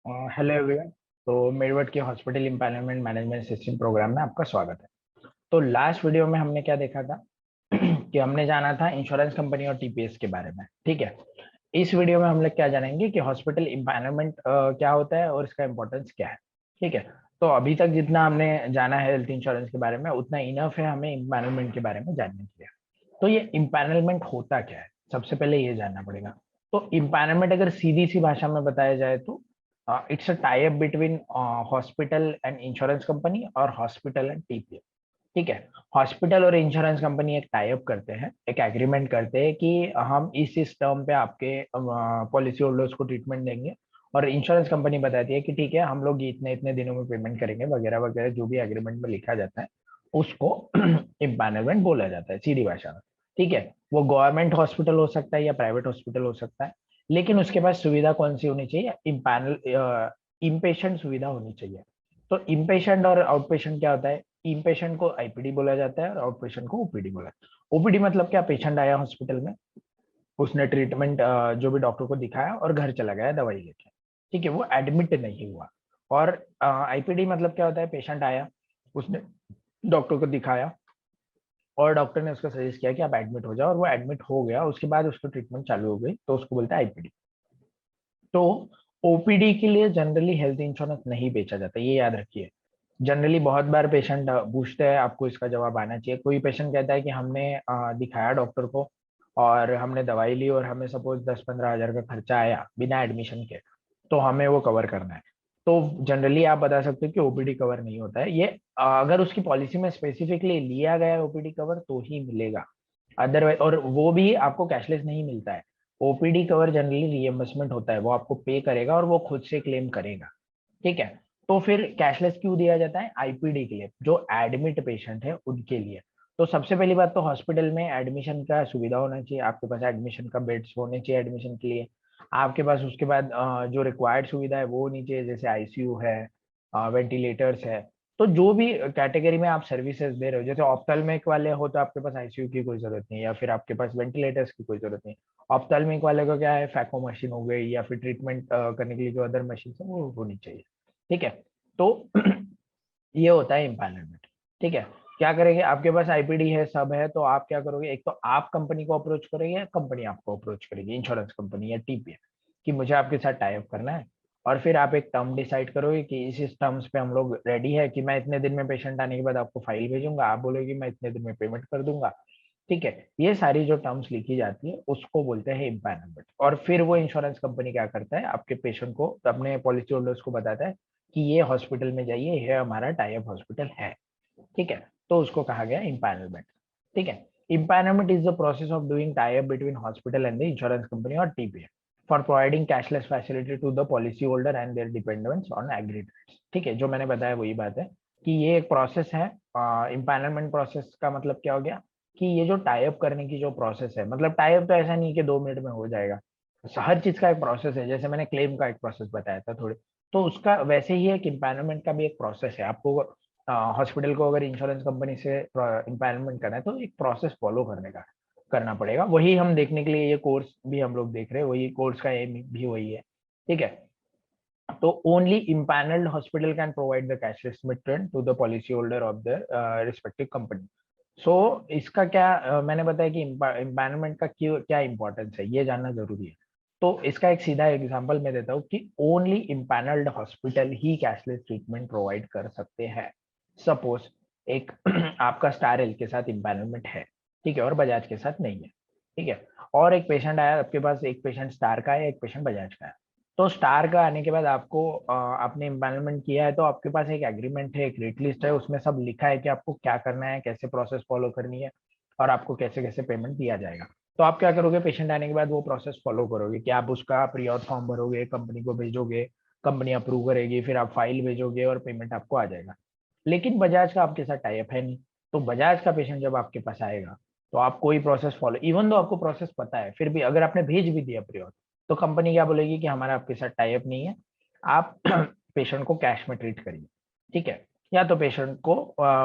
Hello everyone. तो मेडवर्ड के hospital empowerment management system program में आपका स्वागत है। तो लास्ट वीडियो में हमने क्या देखा था कि हमने जाना था इंश्योरेंस कंपनी और टीपीएस के बारे में। ठीक है। इस वीडियो में हम लोग क्या जानेंगे कि हॉस्पिटल एम्पावरमेंट क्या होता है और इसका इंपॉर्टेंस क्या है। ठीक है। तो अभी तक जितना हमने जाना है हेल्थ इंश्योरेंस के बारे में उतना इनफ है हमें एम्पावरमेंट के बारे में जानने के लिए। तो ये एम्पावरमेंट होता क्या है, सबसे पहले ये जानना पड़ेगा। तो एम्पावरमेंट अगर सीधी सी भाषा में बताया जाए तो it's a tie up between hospital and insurance company और हॉस्पिटल एंड टीपीए। ठीक है। हॉस्पिटल और इंश्योरेंस कंपनी एक टाई अप करते हैं, एक एग्रीमेंट करते हैं कि हम इस टर्म पे आपके पॉलिसी होल्डर्स को ट्रीटमेंट देंगे। और इंश्योरेंस कंपनी बताती है कि ठीक है, हम लोग इतने इतने दिनों में पेमेंट करेंगे वगैरह वगैरह, जो भी एग्रीमेंट में लिखा जाता है उसको एम्पानलमेंट बोला जाता है सीधी भाषा में। ठीक है। वो गवर्नमेंट हॉस्पिटल हो सकता है या प्राइवेट हॉस्पिटल हो सकता है, लेकिन उसके पास सुविधा कौन सी होनी चाहिए, इम्पेशेंट सुविधा होनी चाहिए। तो इम्पेशेंट और आउट पेशेंट क्या होता है, इम्पेशेंट को आईपीडी बोला जाता है और आउट पेशेंट को ओपीडी बोला जाता है। ओपीडी मतलब क्या, पेशेंट आया हॉस्पिटल में, उसने ट्रीटमेंट जो भी डॉक्टर को दिखाया और घर चला गया दवाई लेके। ठीक है, वो एडमिट नहीं हुआ। और आईपीडी मतलब क्या होता है, पेशेंट आया, उसने डॉक्टर को दिखाया और डॉक्टर ने उसको सजेस्ट किया कि आप एडमिट हो जाओ, और वो एडमिट हो गया, उसके बाद उसको ट्रीटमेंट चालू हो गई, तो उसको बोलते हैं आईपीडी। तो ओपीडी के लिए जनरली हेल्थ इंश्योरेंस नहीं बेचा जाता, ये याद रखिए। जनरली बहुत बार पेशेंट पूछते हैं, आपको इसका जवाब आना चाहिए। कोई पेशेंट कहता है कि हमने दिखाया डॉक्टर को और हमने दवाई ली और हमें सपोज 10-15 हज़ार का खर्चा आया बिना एडमिशन के, तो हमें वो कवर करना है। तो जनरली आप बता सकते हो कि ओपीडी कवर नहीं होता है ये। अगर उसकी पॉलिसी में स्पेसिफिकली लिया गया है ओपीडी कवर तो ही मिलेगा, अदरवाइज, और वो भी आपको कैशलेस नहीं मिलता है। ओपीडी कवर जनरली रीएम्बर्समेंट होता है, वो आपको पे करेगा और वो खुद से क्लेम करेगा। ठीक है। तो फिर कैशलेस क्यों दिया जाता है, आईपीडी के लिए, जो एडमिट पेशेंट है उनके लिए। तो सबसे पहली बात तो हॉस्पिटल में एडमिशन का सुविधा होना चाहिए, आपके पास एडमिशन का बेड्स होने चाहिए एडमिशन के लिए। आपके पास उसके बाद जो रिक्वायर्ड सुविधा है वो होनी चाहिए, जैसे आईसीयू है, वेंटिलेटर्स है। तो जो भी कैटेगरी में आप सर्विसेज दे रहे हो, जैसे ऑप्थेल्मिक वाले हो तो आपके पास आईसीयू की कोई जरूरत नहीं है, या फिर आपके पास वेंटिलेटर्स की कोई जरूरत नहीं। ऑप्थेल्मिक वाले को क्या है, फैको मशीन हो गई, या फिर ट्रीटमेंट करने के लिए जो अदर मशीन है वो होनी चाहिए। ठीक है। तो ये होता है एम्पानलमेंट। ठीक है। क्या करेंगे, आपके पास आईपीडी है, सब है, तो आप क्या करोगे, एक तो आप कंपनी को अप्रोच करेंगे या कंपनी आपको अप्रोच करेगी, इंश्योरेंस कंपनी या टीपीए, कि मुझे आपके साथ टाई अप करना है। और फिर आप एक टर्म डिसाइड करोगे कि इस टर्म्स पे हम लोग रेडी है, कि मैं इतने दिन में पेशेंट आने के बाद आपको फाइल भेजूंगा, आप बोलोगे मैं इतने दिन में पेमेंट कर दूंगा। ठीक है। ये सारी जो टर्म्स लिखी जाती है उसको बोलते हैं एम्पानलमेंट। और फिर वो इंश्योरेंस कंपनी क्या करता है, आपके पेशेंट को, अपने पॉलिसी होल्डर्स को बताता है कि ये हॉस्पिटल में जाइए, ये हमारा टाई अप हॉस्पिटल है। ठीक है। तो उसको कहा गया इम्पैनलमेंट। ठीक है। Empanelment is the process of doing tie up between hospital and the insurance company और TPA for providing cashless facility to the policy holder and their dependents on agreed. ठीक है, जो मैंने बताया वही बात है कि ये एक प्रोसेस है। इम्पैनलमेंट प्रोसेस का मतलब क्या हो गया, कि ये जो टाई अप करने की जो प्रोसेस है, मतलब टाई अप तो ऐसा नहीं कि 2 मिनट में हो जाएगा, हर चीज का एक प्रोसेस है। जैसे मैंने क्लेम का एक प्रोसेस बताया था थोड़ी, तो उसका वैसे ही एक इम्पैनलमेंट का भी एक प्रोसेस है। आपको हॉस्पिटल को अगर इंश्योरेंस कंपनी से इम्पैनलमेंट करना है तो एक प्रोसेस फॉलो करना पड़ेगा। वही हम देखने के लिए ये कोर्स भी हम लोग देख रहे हैं, वही कोर्स का एम भी वही है। ठीक है। तो only empanelled hospital can provide the cashless return to the policy holder of the respective company. So इसका क्या मैंने बताया कि इम्पैनलमेंट का क्यों क्या इंपॉर्टेंस है, ये जानना जरूरी है। तो इसका एक सीधा एग्जांपल मैं देता हूँ कि ओनली इम्पैनल्ड हॉस्पिटल ही कैशलेस ट्रीटमेंट प्रोवाइड कर सकते हैं। सपोज एक आपका स्टार हेल्थ के साथ इम्पैनलमेंट है, ठीक है, और बजाज के साथ नहीं है। ठीक है। और एक पेशेंट आया आपके पास, एक पेशेंट स्टार का है, एक पेशेंट बजाज का है। तो स्टार का आने के बाद आपको आपने इम्पैनलमेंट किया है, तो आपके पास एक एग्रीमेंट है, एक रेट लिस्ट है, उसमें सब लिखा है कि आपको क्या करना है, कैसे प्रोसेस फॉलो करनी है, और आपको कैसे कैसे पेमेंट दिया जाएगा। तो आप क्या करोगे, पेशेंट आने के बाद वो प्रोसेस फॉलो करोगे कि आप उसका प्री ऑथ फॉर्म भरोगे, कंपनी को भेजोगे, कंपनी अप्रूव करेगी, फिर आप फाइल भेजोगे और पेमेंट आपको आ जाएगा। लेकिन बजाज का आपके साथ टाई अप है नहीं। तो बजाज का पेशेंट जब आपके पास आएगा तो आप कोई प्रोसेस फॉलो, इवन दो आपको प्रोसेस पता है, फिर भी अगर आपने भेज भी दिया प्री ऑथ, तो कंपनी क्या बोलेगी कि हमारा आपके साथ टाई अप नहीं है, आप पेशेंट को कैश में ट्रीट करिए। ठीक है। या तो पेशेंट को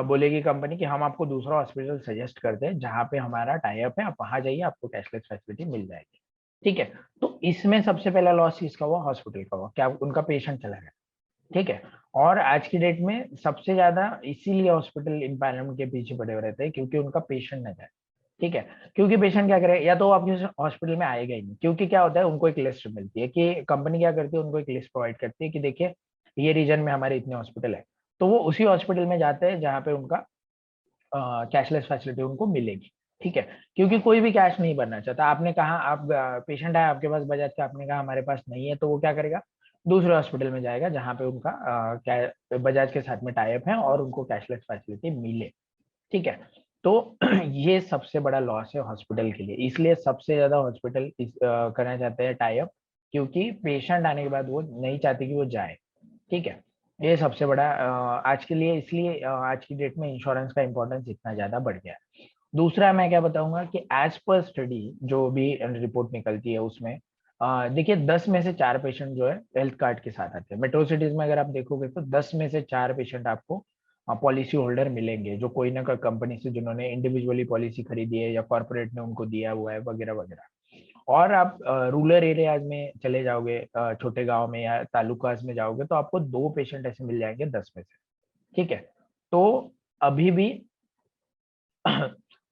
बोलेगी कंपनी कि हम आपको दूसरा हॉस्पिटल सजेस्ट करते हैं जहाँ पे हमारा टाई अप है, आप वहां जाइए, आपको कैशलेस फैसिलिटी मिल जाएगी। ठीक है। तो इसमें सबसे पहला लॉस किसका हुआ? हॉस्पिटल का हुआ, क्या उनका पेशेंट चला गया। ठीक है। और आज की डेट में सबसे ज्यादा इसीलिए हॉस्पिटल इम्पैनलमेंट के पीछे पड़े हुए रहते हैं, क्योंकि उनका पेशेंट न जाए। ठीक है। क्योंकि पेशेंट क्या करे, या तो वो आपके हॉस्पिटल में आएगा ही नहीं, क्योंकि क्या होता है, उनको एक लिस्ट मिलती है कि कंपनी क्या करती है, उनको एक लिस्ट प्रोवाइड करती है कि देखिए ये रीजन में हमारे इतने हॉस्पिटल है, तो वो उसी हॉस्पिटल में जाते हैं जहाँ पे उनका कैशलेस फैसिलिटी उनको मिलेगी। ठीक है। क्योंकि कोई भी कैश नहीं भरना चाहता। आपने कहा, आप पेशेंट आया आपके पास बजाज का, आपने कहा हमारे पास नहीं है, तो वो क्या करेगा, दूसरे हॉस्पिटल में जाएगा जहाँ पे उनका बजाज के साथ में टाइप है और उनको कैशलेस फैसिलिटी मिले। ठीक है। तो ये सबसे बड़ा लॉस है हॉस्पिटल के लिए, इसलिए सबसे ज्यादा हॉस्पिटल करना चाहते हैं टाई अप, क्योंकि पेशेंट आने के बाद वो नहीं चाहते कि वो जाए। ठीक है। ये सबसे बड़ा आज के लिए, इसलिए आज की डेट में इंश्योरेंस का इंपॉर्टेंस इतना ज्यादा बढ़ गया है। दूसरा मैं क्या बताऊंगा कि एज पर स्टडी जो भी रिपोर्ट निकलती है उसमें देखिए 10 में से 4 पेशेंट जो है हेल्थ कार्ड के साथ आते हैं। मेट्रो सिटीज में अगर आप देखोगे तो 10 में से 4 पेशेंट आपको पॉलिसी होल्डर मिलेंगे, जो कोई ना कोई कंपनी से जिन्होंने इंडिविजुअली पॉलिसी खरीदी है या कॉर्पोरेट ने उनको दिया हुआ है वगैरह वगैरह। और आप रूरल एरियाज में चले जाओगे, छोटे गांव में या तालुकास में जाओगे, तो आपको 2 पेशेंट ऐसे मिल जाएंगे 10 में से। ठीक है। तो अभी भी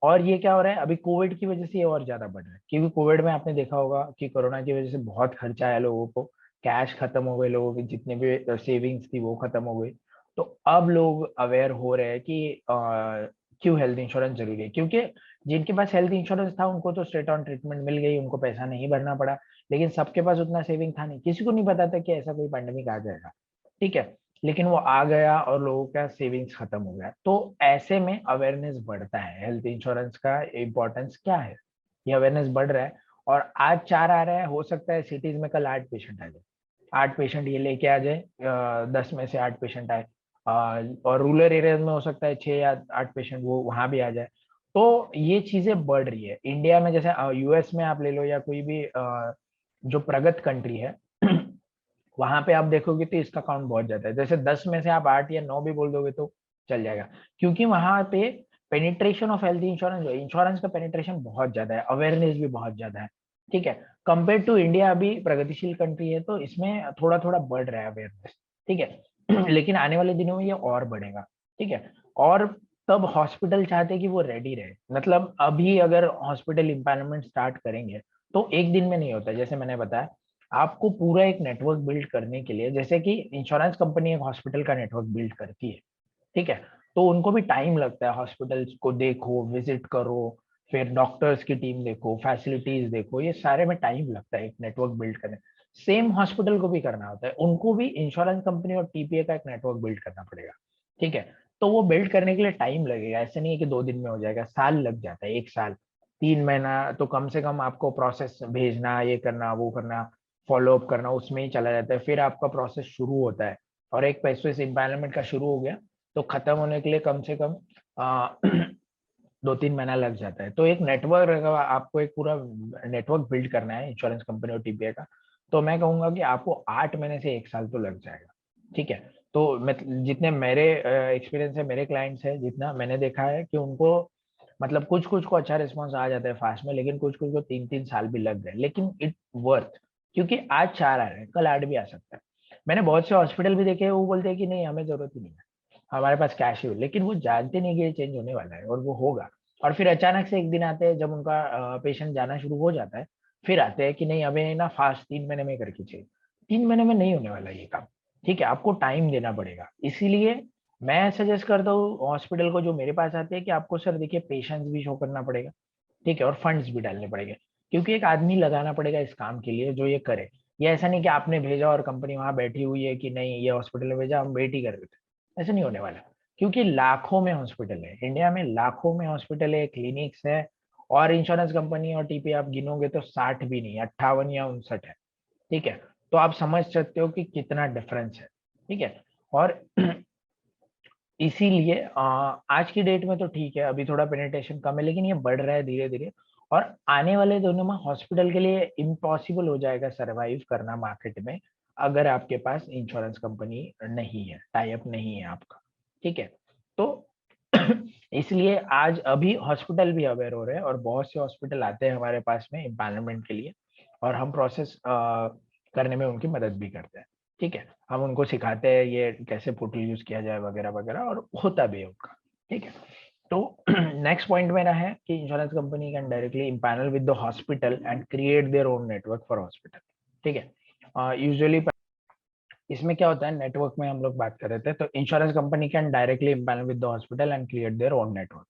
और ये क्या हो रहा है, अभी कोविड की वजह से ये और ज्यादा बढ़ रहा है, क्योंकि कोविड में आपने देखा होगा कि कोरोना की वजह से बहुत खर्चा आया लोगों को, कैश खत्म हो गए, लोगों की जितने भी सेविंग्स थी वो खत्म हो गई। तो अब लोग अवेयर हो रहे हैं कि क्यों हेल्थ इंश्योरेंस जरूरी है, क्योंकि जिनके पास हेल्थ इंश्योरेंस था उनको तो स्ट्रेट ऑन ट्रीटमेंट मिल गई, उनको पैसा नहीं भरना पड़ा। लेकिन सबके पास उतना सेविंग था नहीं, किसी को नहीं पता था कि ऐसा कोई पैंडेमिक आ जाएगा। ठीक है। लेकिन वो आ गया और लोगों का सेविंग्स खत्म हो गया, तो ऐसे में अवेयरनेस बढ़ता है हेल्थ इंश्योरेंस का इम्पोर्टेंस क्या है। ये अवेयरनेस बढ़ रहा है। और आज 4 आ रहा है, हो सकता है सिटीज में कल 8 पेशेंट आ जाए। 8 पेशेंट ये लेके आ जाए, 10 में से 8 पेशेंट आए। और रूरल एरियाज में हो सकता है 6 या 8 पेशेंट वो वहां भी आ जाए। तो ये चीजें बढ़ रही है इंडिया में, जैसे यूएस में आप ले लो या कोई भी जो प्रगत कंट्री है वहां पे आप देखोगे तो इसका काउंट बहुत ज्यादा है। जैसे 10 में से आप 8 या 9 भी बोल दोगे तो चल जाएगा, क्योंकि वहां पे पेनिट्रेशन ऑफ हेल्थ इंश्योरेंस जो इंश्योरेंस का पेनिट्रेशन बहुत ज्यादा है, अवेयरनेस भी बहुत ज्यादा है। ठीक है। कंपेयर टू इंडिया अभी प्रगतिशील कंट्री है, तो इसमें थोड़ा थोड़ा बढ़ रहा है अवेयरनेस। ठीक है। लेकिन आने वाले दिनों में ये और बढ़ेगा। ठीक है। और तब हॉस्पिटल चाहते हैं कि वो रेडी रहे, मतलब अभी अगर हॉस्पिटल इम्पैनलमेंट स्टार्ट करेंगे तो एक दिन में नहीं होता, जैसे मैंने बताया आपको पूरा एक नेटवर्क बिल्ड करने के लिए, जैसे कि इंश्योरेंस कंपनी एक हॉस्पिटल का नेटवर्क बिल्ड करती है। ठीक है। तो उनको भी टाइम लगता है, हॉस्पिटल्स को देखो, विजिट करो, फिर डॉक्टर्स की टीम देखो, फैसिलिटीज देखो, ये सारे में टाइम लगता है एक नेटवर्क बिल्ड करने। सेम हॉस्पिटल को भी करना होता है, उनको भी इंश्योरेंस कंपनी और टीपीए का एक नेटवर्क बिल्ड करना पड़ेगा। ठीक है। तो वो बिल्ड करने के लिए टाइम लगेगा, ऐसे नहीं है कि 2 दिन में हो जाएगा, साल लग जाता है, 1 साल, 3 महीना तो कम से कम आपको प्रोसेस भेजना, ये करना वो करना, फॉलो अप करना, उसमें ही चला जाता है। फिर आपका प्रोसेस शुरू होता है, और एक पैसे से एम्पायरमेंट का शुरू हो गया तो खत्म होने के लिए कम से कम 2-3 महीना लग जाता है। तो एक नेटवर्क, आपको एक पूरा नेटवर्क बिल्ड करना है इंश्योरेंस कंपनी और टीपीए का, तो मैं कहूंगा कि आपको 8 महीने से 1 साल तो लग जाएगा। ठीक है। तो मैं जितने मेरे एक्सपीरियंस है, मेरे क्लाइंट्स है, जितना मैंने देखा है कि उनको मतलब कुछ कुछ को अच्छा रिस्पॉन्स आ जाता है फास्ट में, लेकिन कुछ कुछ को 3-3 साल भी लग गए, लेकिन इट वर्थ, क्योंकि आज 4 आ रहे हैं, कल 8 भी आ सकता है। मैंने बहुत से हॉस्पिटल भी देखे हैं, वो बोलते हैं कि नहीं हमें जरूरत ही नहीं है, हमारे पास कैश ही हो, लेकिन वो जानते नहीं कि ये चेंज होने वाला है और वो होगा। और फिर अचानक से एक दिन आते हैं जब उनका पेशेंट जाना शुरू हो जाता है, फिर आते हैं कि नहीं हमें ना फास्ट 3 महीने में करके चाहिए। 3 महीने में नहीं होने वाला ये काम। ठीक है। आपको टाइम देना पड़ेगा, इसीलिए मैं सजेस्ट करता हूँ हॉस्पिटल को जो मेरे पास आते हैं कि आपको सर देखिए पेशेंस भी शो करना पड़ेगा। ठीक है। और फंड्स भी डालने पड़ेंगे, क्योंकि एक आदमी लगाना पड़ेगा इस काम के लिए जो ये करे। ये ऐसा नहीं कि आपने भेजा और कंपनी वहां बैठी हुई है कि नहीं ये हॉस्पिटल में भेजा हम वेट ही कर रहे थे, ऐसा नहीं होने वाला। क्योंकि लाखों में हॉस्पिटल है इंडिया में, लाखों में हॉस्पिटल है, क्लिनिक्स है, और इंश्योरेंस कंपनी और टीपी आप गिनोगे तो 60 भी नहीं, 58 या 59 है। ठीक है। तो आप समझ सकते हो कि कितना डिफरेंस है। ठीक है। और इसीलिए आज की डेट में तो ठीक है, अभी थोड़ा पेनिट्रेशन कम है, लेकिन ये बढ़ रहा है धीरे धीरे। और आने वाले दिनों में हॉस्पिटल के लिए इम्पॉसिबल हो जाएगा सरवाइव करना मार्केट में, अगर आपके पास इंश्योरेंस कंपनी नहीं है, टाई अप नहीं है आपका। ठीक है। तो इसलिए आज अभी हॉस्पिटल भी अवेयर हो रहे हैं और बहुत से हॉस्पिटल आते हैं हमारे पास में एम्पानलमेंट के लिए, और हम प्रोसेस करने में उनकी मदद भी करते हैं। ठीक है, हम उनको सिखाते हैं ये कैसे पोर्टल यूज किया जाए वगैरह वगैरह, और होता भी है उनका। ठीक है, तो नेक्स्ट पॉइंट मेरा है कि insurance company can directly empanel with the hospital and create their own network for hospital. ठीक है, यूजुअली इसमें क्या होता है, नेटवर्क में हम लोग बात कर रहे थे, तो insurance company can directly empanel with the hospital and create their own network.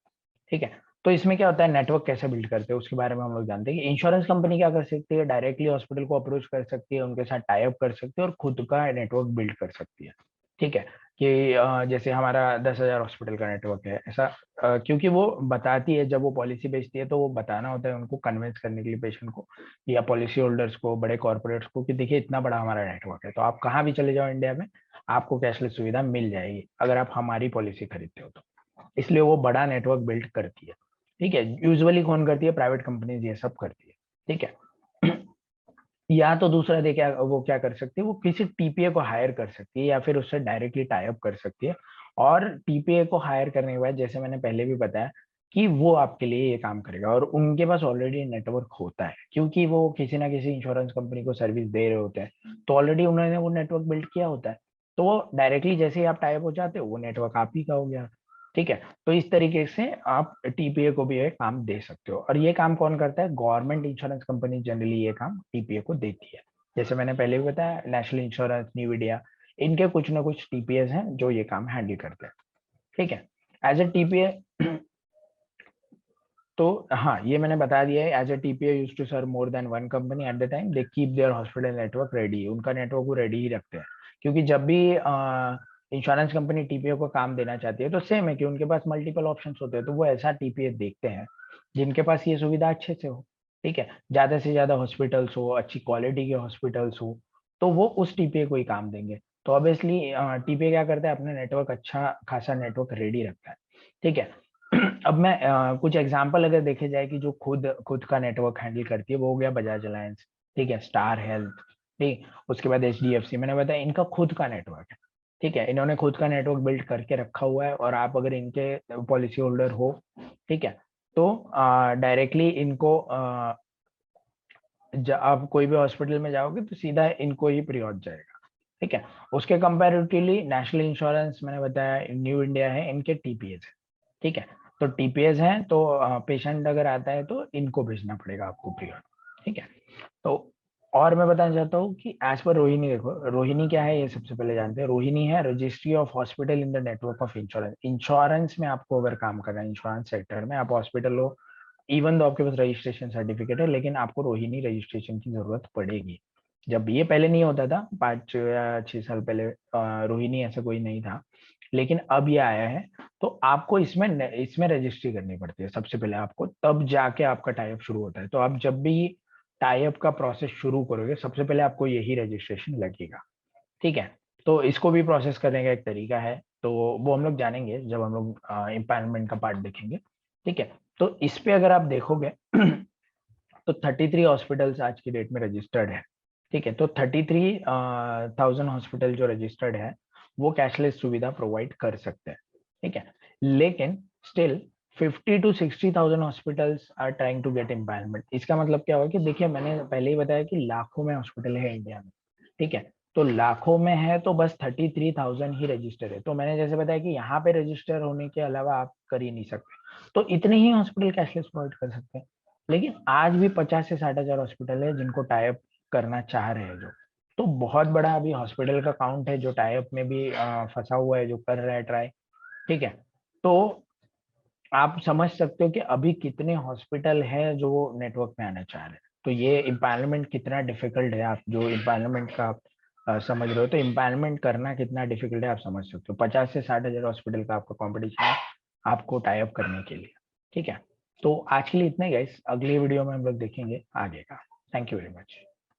ठीक है, तो इसमें क्या होता है, नेटवर्क कैसे बिल्ड करते हैं उसके बारे में हम लोग जानते हैं कि इंश्योरेंस कंपनी क्या कर सकती है, डायरेक्टली हॉस्पिटल को अप्रोच कर सकती है, उनके साथ टाई अप कर सकती है और खुद का नेटवर्क बिल्ड कर सकती है। ठीक है, कि जैसे हमारा 10,000 हॉस्पिटल का नेटवर्क है ऐसा, क्योंकि वो बताती है, जब वो पॉलिसी बेचती है तो वो बताना होता है उनको, कन्विंस करने के लिए पेशेंट को या पॉलिसी होल्डर्स को, बड़े कॉर्पोरेट्स को, कि देखिए इतना बड़ा हमारा नेटवर्क है, तो आप कहाँ भी चले जाओ इंडिया में आपको कैशलेस सुविधा मिल जाएगी अगर आप हमारी पॉलिसी खरीदते हो तो। इसलिए वो बड़ा नेटवर्क बिल्ड करती है। ठीक है, यूजुअली कौन करती है, प्राइवेट कंपनीज ये सब करती है। ठीक है, या तो दूसरा देखिए वो क्या कर सकती है, वो किसी टीपीए को हायर कर सकती है या फिर उससे डायरेक्टली टाई अप कर सकती है, और टीपीए को हायर करने के बाद जैसे मैंने पहले भी बताया कि वो आपके लिए ये काम करेगा, और उनके पास ऑलरेडी नेटवर्क होता है क्योंकि वो किसी ना किसी इंश्योरेंस कंपनी को सर्विस दे रहे होते हैं, तो ऑलरेडी उन्होंने वो नेटवर्क बिल्ड किया होता है, तो वो डायरेक्टली जैसे ही आप टाई अप हो जाते हो वो नेटवर्क आप ही का हो गया। ठीक है, तो इस तरीके से आप टीपीए को भी ये काम दे सकते हो, और ये काम कौन करता है, गवर्नमेंट इंश्योरेंस कंपनी जनरली ये काम टीपीए को देती है। जैसे मैंने पहले भी बताया, नेशनल इंश्योरेंस, न्यू इंडिया, इनके कुछ ना कुछ टीपीएस हैं जो ये काम हैंडल करते हैं। ठीक है, एज ए टीपीए, तो हाँ ये मैंने बता दिया है, as a TPA use to serve more than one company at the time, they keep their hospital network ready, उनका नेटवर्क वो रेडी ही रखते हैं, क्योंकि जब भी इंश्योरेंस कंपनी टीपीए को काम देना चाहती है तो सेम है कि उनके पास मल्टीपल ऑप्शंस होते हैं, तो वो ऐसा टीपीए देखते हैं जिनके पास ये सुविधा अच्छे से हो। ठीक है, ज्यादा से ज्यादा हॉस्पिटल्स हो, अच्छी क्वालिटी के हॉस्पिटल्स हो, तो वो उस टीपीए को ही काम देंगे। तो ऑब्वियसली टीपीए क्या करता है, अपने नेटवर्क अच्छा खासा नेटवर्क रेडी रखता है। ठीक है, अब मैं कुछ एग्जांपल अगर देखे जाए कि जो खुद खुद का नेटवर्क हैंडल करती है, वो हो गया बजाज अलायंस, ठीक है, स्टार हेल्थ, ठीक, उसके बाद एचडीएफसी, मैंने बताया इनका खुद का नेटवर्क है। ठीक है, इन्होंने खुद का नेटवर्क बिल्ड करके रखा हुआ है, और आप अगर इनके पॉलिसी होल्डर हो, ठीक है, तो डायरेक्टली इनको आप कोई भी हॉस्पिटल में जाओगे तो सीधा इनको ही प्रियोट जाएगा। ठीक है, उसके कंपैरेटिवली नेशनल इंश्योरेंस मैंने बताया, न्यू इंडिया है, इनके टीपीएस है। ठीक है, तो टीपीएस है तो पेशेंट अगर आता है तो इनको भेजना पड़ेगा आपको प्रियोट। ठीक है, तो और मैं बताना चाहता हूँ कि एज पर रोहिणी, देखो रोहिणी क्या है ये सबसे पहले जानते हैं, रोहिणी है registry of hospital in the network of insurance. Insurance में आपको अगर काम करना है, इंश्योरेंस सेक्टर में, आप हॉस्पिटल हो, इवन तो आपके पास रजिस्ट्रेशन सर्टिफिकेट है, लेकिन आपको रोहिणी रजिस्ट्रेशन की जरूरत पड़ेगी। जब ये पहले नहीं होता था, 5 या 6 साल पहले रोहिणी ऐसा कोई नहीं था, लेकिन अब ये आया है, तो आपको इसमें इसमें रजिस्ट्री करनी पड़ती है सबसे पहले आपको, तब जाके आपका टाइप शुरू होता है। तो आप जब भी टाई अप का प्रोसेस शुरू करोगे सबसे पहले आपको यही रजिस्ट्रेशन लगेगा। ठीक है, तो इसको भी प्रोसेस करने का एक तरीका है, तो वो हम लोग जानेंगे जब हम लोग इम्पायरमेंट का पार्ट देखेंगे। ठीक है, तो इस पे अगर आप देखोगे तो 33 हॉस्पिटल्स आज की डेट में रजिस्टर्ड है। ठीक है, तो 33,000 हॉस्पिटल जो रजिस्टर्ड है वो कैशलेस सुविधा प्रोवाइड कर सकते हैं। ठीक है, लेकिन still 50 to 60,000 hospitals are trying to get empowerment. इसका मतलब क्या होगा कि देखिए मैंने पहले ही बताया कि लाखों में हॉस्पिटल है इंडिया में। ठीक है, तो लाखों में है तो बस 33,000 ही रजिस्टर है, तो मैंने जैसे बताया कि यहाँ पे रजिस्टर होने के अलावा आप कर ही नहीं सकते, तो इतने ही हॉस्पिटल कैशलेस प्रोवाइड कर सकते हैं। लेकिन आज भी 50 से 60 हजार हॉस्पिटल है जिनको टाइप करना चाह रहे हैं जो, तो बहुत बड़ा अभी हॉस्पिटल का काउंट है जो टाइप में भी फंसा हुआ है, जो कर रहा है ट्राई। ठीक है, तो आप समझ सकते हो कि अभी कितने हॉस्पिटल है जो नेटवर्क में आना चाह रहे हैं, तो ये इम्पैनलमेंट कितना डिफिकल्ट है, आप जो इम्पैनलमेंट का आप समझ रहे हो, तो इम्पैनलमेंट करना कितना डिफिकल्ट है आप समझ सकते हो। 50 से 60 हजार हॉस्पिटल का आपका कॉम्पिटिशन है आपको टाई अप करने के लिए। ठीक है, तो आज के लिए इतना ही गाइस, अगली वीडियो में हम लोग देखेंगे आगे का। Thank you very much.